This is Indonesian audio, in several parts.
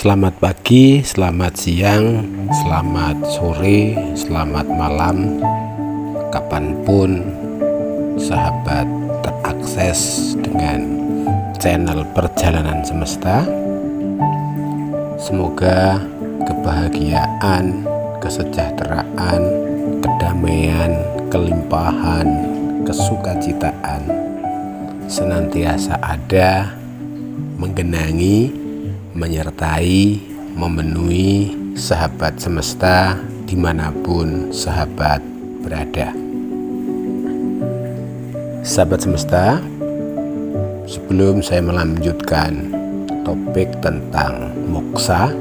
Selamat pagi, selamat siang, selamat sore, selamat malam, kapanpun sahabat terakses dengan channel Perjalanan Semesta. Semoga kebahagiaan, kesejahteraan, kedamaian, kelimpahan, kesukacitaan senantiasa ada, menggenangi, menyertai, memenuhi sahabat semesta dimanapun sahabat berada. Sahabat semesta, sebelum saya melanjutkan topik tentang moksa,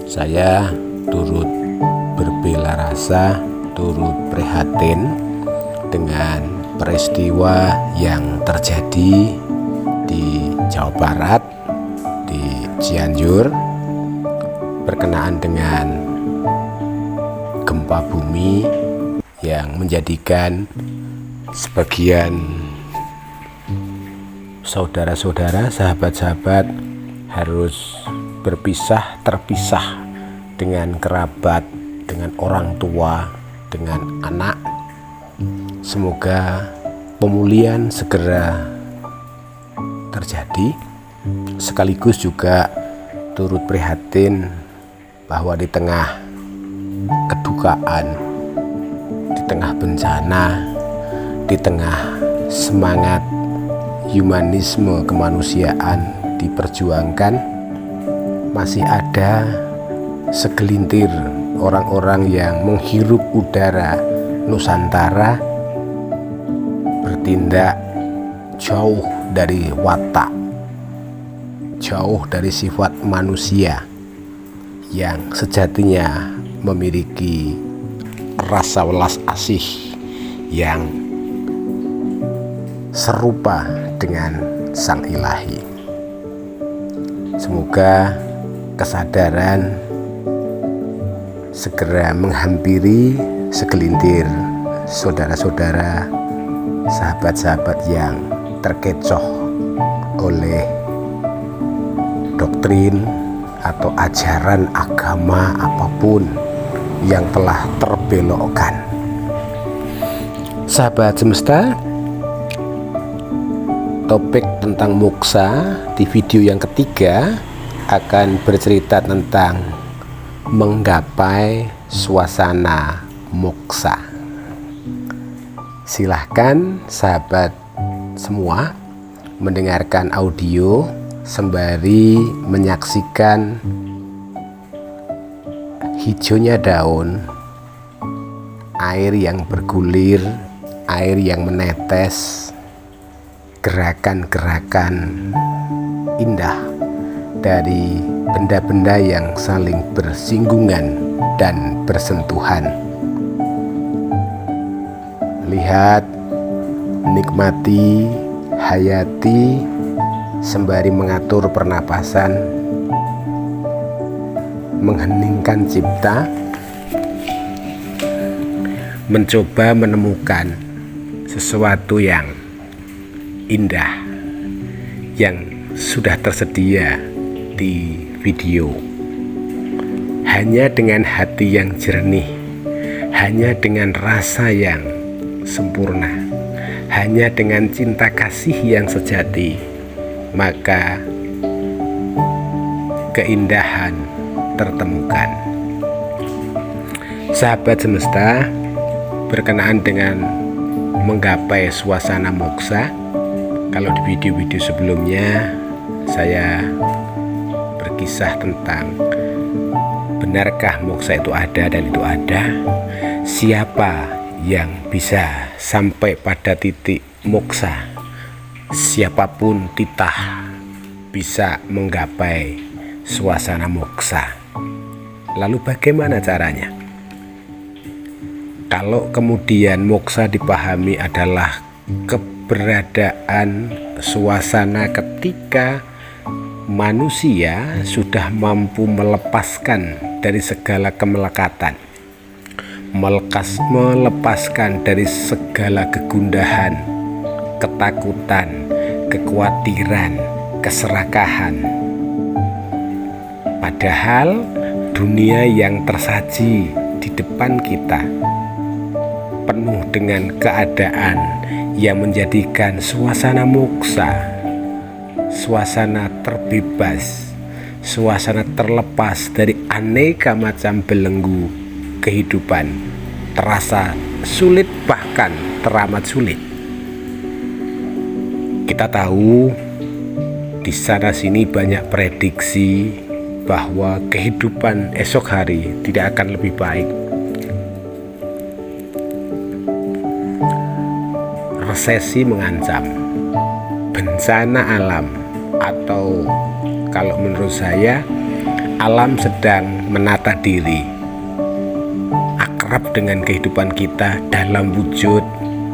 saya turut berbela rasa, turut prihatin dengan peristiwa yang terjadi di Jawa Barat, di Cianjur, berkenaan dengan gempa bumi yang menjadikan sebagian saudara-saudara, sahabat-sahabat harus terpisah dengan kerabat, dengan orang tua, dengan anak. Semoga pemulihan segera terjadi, sekaligus juga turut prihatin bahwa di tengah kedukaan, di tengah bencana, di tengah semangat humanisme kemanusiaan diperjuangkan, masih ada segelintir orang-orang yang menghirup udara Nusantara bertindak jauh dari watak, jauh dari sifat manusia yang sejatinya memiliki rasa welas asih yang serupa dengan Sang Ilahi. Semoga kesadaran segera menghampiri segelintir saudara-saudara, sahabat-sahabat yang terkecoh oleh doktrin atau ajaran agama apapun yang telah terbelokkan. Sahabat semesta, topik tentang moksa di video yang ketiga akan bercerita tentang menggapai suasana moksa. Silahkan sahabat semua mendengarkan audio sembari menyaksikan hijaunya daun, air yang bergulir, air yang menetes, gerakan-gerakan indah dari benda-benda yang saling bersinggungan dan bersentuhan. Lihat, nikmati, hayati sembari mengatur pernapasan, mengheningkan cipta, mencoba menemukan sesuatu yang indah yang sudah tersedia di video. Hanya dengan hati yang jernih, hanya dengan rasa yang sempurna, hanya dengan cinta kasih yang sejati, maka keindahan tertemukan. Sahabat semesta, berkenaan dengan menggapai suasana moksa, kalau di video-video sebelumnya saya berkisah tentang benarkah moksa itu ada dan itu ada, siapa yang bisa sampai pada titik moksa, siapapun titah bisa menggapai suasana moksa. Lalu bagaimana caranya? Kalau kemudian moksa dipahami adalah keberadaan suasana ketika manusia sudah mampu melepaskan dari segala kemelekatan, melepaskan dari segala kegundahan, ketakutan, kekhawatiran, keserakahan, Padahal dunia yang tersaji di depan kita penuh dengan keadaan yang menjadikan suasana moksa, suasana terbebas, suasana terlepas dari aneka macam belenggu kehidupan, terasa sulit, bahkan teramat sulit. Kita tahu di sana sini banyak prediksi bahwa kehidupan esok hari tidak akan lebih baik. Resesi mengancam, bencana alam, atau kalau menurut saya, alam sedang menata diri, akrab dengan kehidupan kita dalam wujud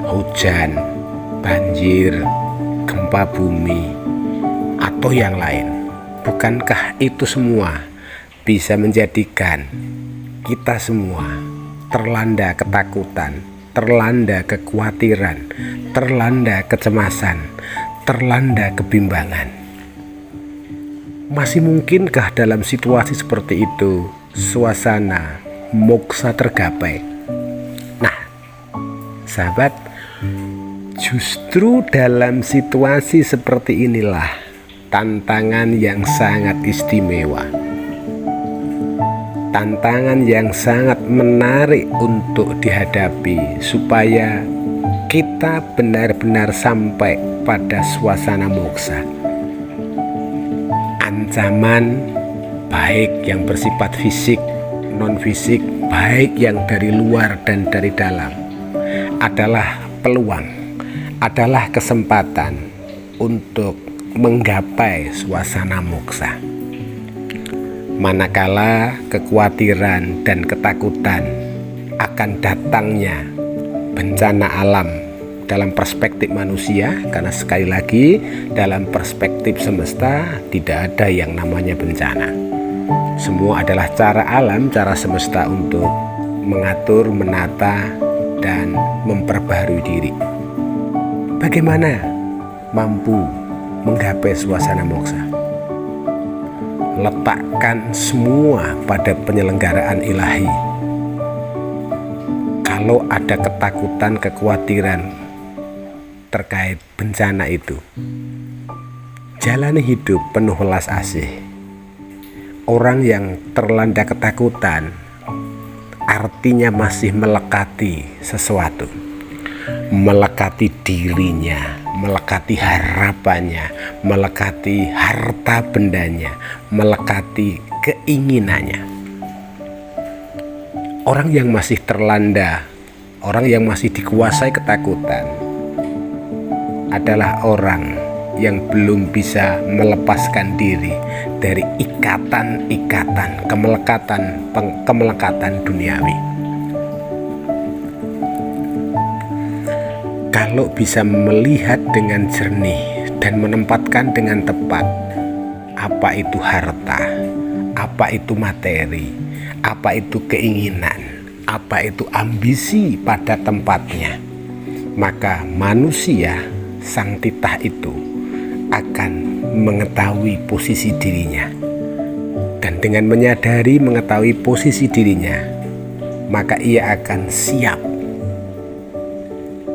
hujan, banjir, gempa bumi, atau yang lain. Bukankah itu semua bisa menjadikan kita semua terlanda ketakutan, terlanda kekhawatiran, terlanda kecemasan, terlanda kebimbangan? Masih mungkinkah dalam situasi seperti itu suasana moksa tergapai? Nah, sahabat, justru dalam situasi seperti inilah tantangan yang sangat istimewa, tantangan yang sangat menarik untuk dihadapi supaya kita benar-benar sampai pada suasana moksa. Ancaman baik yang bersifat fisik, non fisik, baik yang dari luar dan dari dalam, adalah peluang, adalah kesempatan untuk menggapai suasana moksa. Manakala kekhawatiran dan ketakutan akan datangnya bencana alam dalam perspektif manusia, karena sekali lagi dalam perspektif semesta tidak ada yang namanya bencana. Semua adalah cara alam, cara semesta untuk mengatur, menata, dan memperbaharui diri. Bagaimana mampu menggapai suasana moksa? Letakkan semua pada penyelenggaraan ilahi. Kalau ada ketakutan, kekhawatiran terkait bencana itu, jalani hidup penuh welas asih. Orang yang terlanda ketakutan artinya masih melekati sesuatu, melekati dirinya, melekati harapannya, melekati harta bendanya, melekati keinginannya. Orang yang masih terlanda, orang yang masih dikuasai ketakutan adalah orang yang belum bisa melepaskan diri dari ikatan-ikatan kemelekatan duniawi. Kalau bisa melihat dengan jernih dan menempatkan dengan tepat apa itu harta, apa itu materi, apa itu keinginan, apa itu ambisi pada tempatnya, maka manusia sang titah itu akan mengetahui posisi dirinya. Dan dengan menyadari mengetahui posisi dirinya, maka ia akan siap,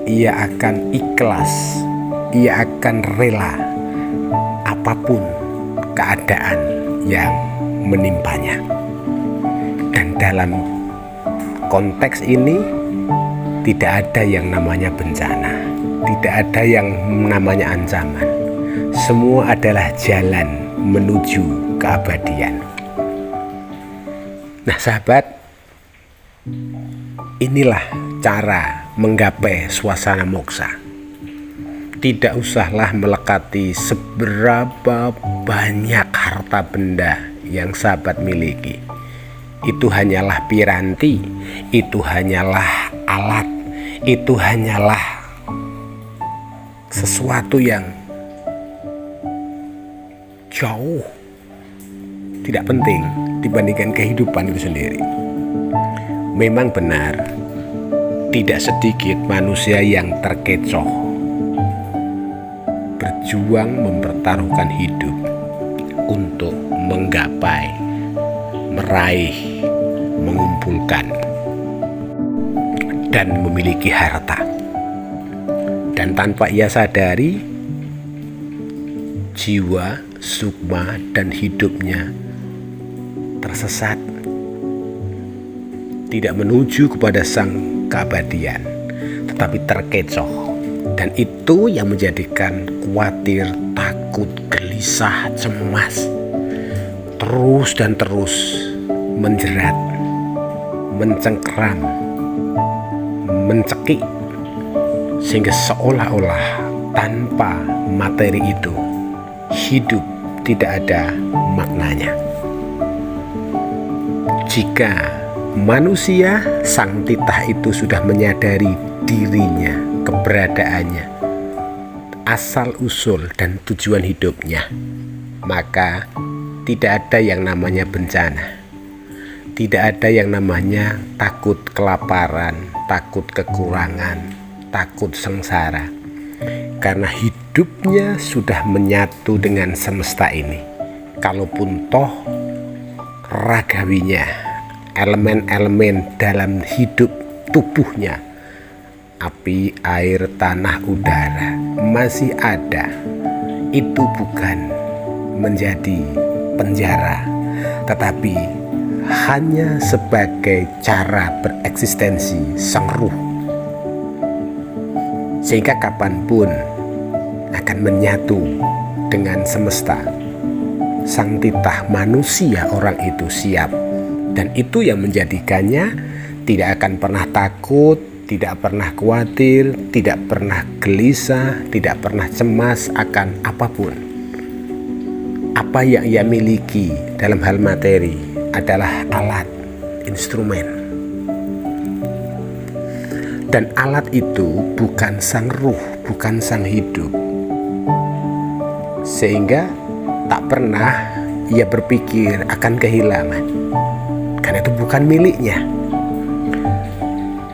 ia akan ikhlas, ia akan rela apapun keadaan yang menimpanya. Dan dalam konteks ini tidak ada yang namanya bencana, tidak ada yang namanya ancaman. Semua adalah jalan menuju keabadian. Nah sahabat, inilah cara menggapai suasana moksa. Tidak usahlah melekati seberapa banyak harta benda yang sahabat miliki. Itu hanyalah piranti, itu hanyalah alat, itu hanyalah sesuatu yang jauh tidak penting dibandingkan kehidupan itu sendiri. Memang benar, tidak sedikit manusia yang terkecoh berjuang mempertaruhkan hidup untuk menggapai meraih, mengumpulkan, dan memiliki harta. Dan tanpa ia sadari, jiwa, sukma, dan hidupnya tersesat, tidak menuju kepada sang keabadian, tetapi terkecoh. Dan itu yang menjadikan khawatir, takut, gelisah, cemas, terus dan terus menjerat, mencengkeram, mencekik, sehingga seolah-olah tanpa materi itu hidup tidak ada maknanya. Jika manusia, sang titah itu sudah menyadari dirinya, keberadaannya, asal-usul dan tujuan hidupnya, maka tidak ada yang namanya bencana. Tidak ada yang namanya takut kelaparan, takut kekurangan, takut sengsara. Karena hidupnya sudah menyatu dengan semesta ini. Kalaupun toh ragawinya, elemen-elemen dalam hidup tubuhnya, api, air, tanah, udara masih ada, itu bukan menjadi penjara, tetapi hanya sebagai cara bereksistensi sang ruh, sehingga kapanpun akan menyatu dengan semesta. Sang titah manusia orang itu siap, dan itu yang menjadikannya tidak akan pernah takut, tidak pernah khawatir, tidak pernah gelisah, tidak pernah cemas akan apapun. Apa yang ia miliki dalam hal materi adalah alat, instrumen. Dan alat itu bukan sang ruh, bukan sang hidup. Sehingga tak pernah ia berpikir akan kehilangan, karena itu bukan miliknya.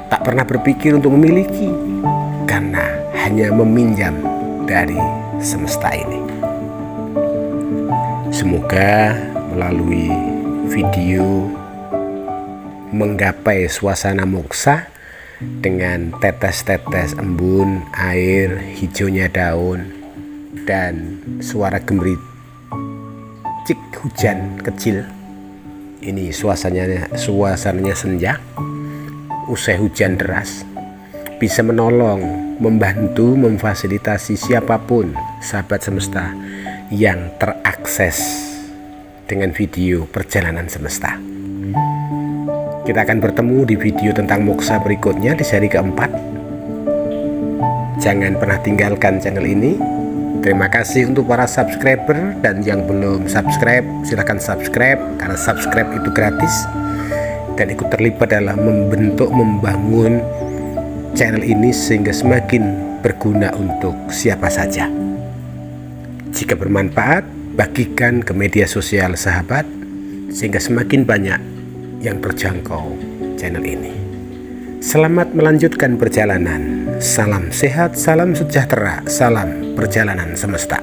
Tak pernah berpikir untuk memiliki, karena hanya meminjam dari semesta ini. Semoga melalui video menggapai suasana moksa dengan tetes-tetes embun, air, hijaunya daun, dan suara gemericik hujan kecil. Ini suasananya senja, usai hujan deras, bisa menolong, membantu, memfasilitasi siapapun sahabat semesta yang terakses dengan video perjalanan semesta. Kita akan bertemu di video tentang moksa berikutnya di seri keempat. Jangan pernah tinggalkan channel ini. Terima kasih untuk para subscriber, dan yang belum subscribe silahkan subscribe, karena subscribe itu gratis dan ikut terlibat dalam membangun channel ini sehingga semakin berguna untuk siapa saja. Jika bermanfaat, bagikan ke media sosial sahabat sehingga semakin banyak yang terjangkau channel ini. Selamat melanjutkan perjalanan. Salam sehat, salam sejahtera, salam perjalanan semesta.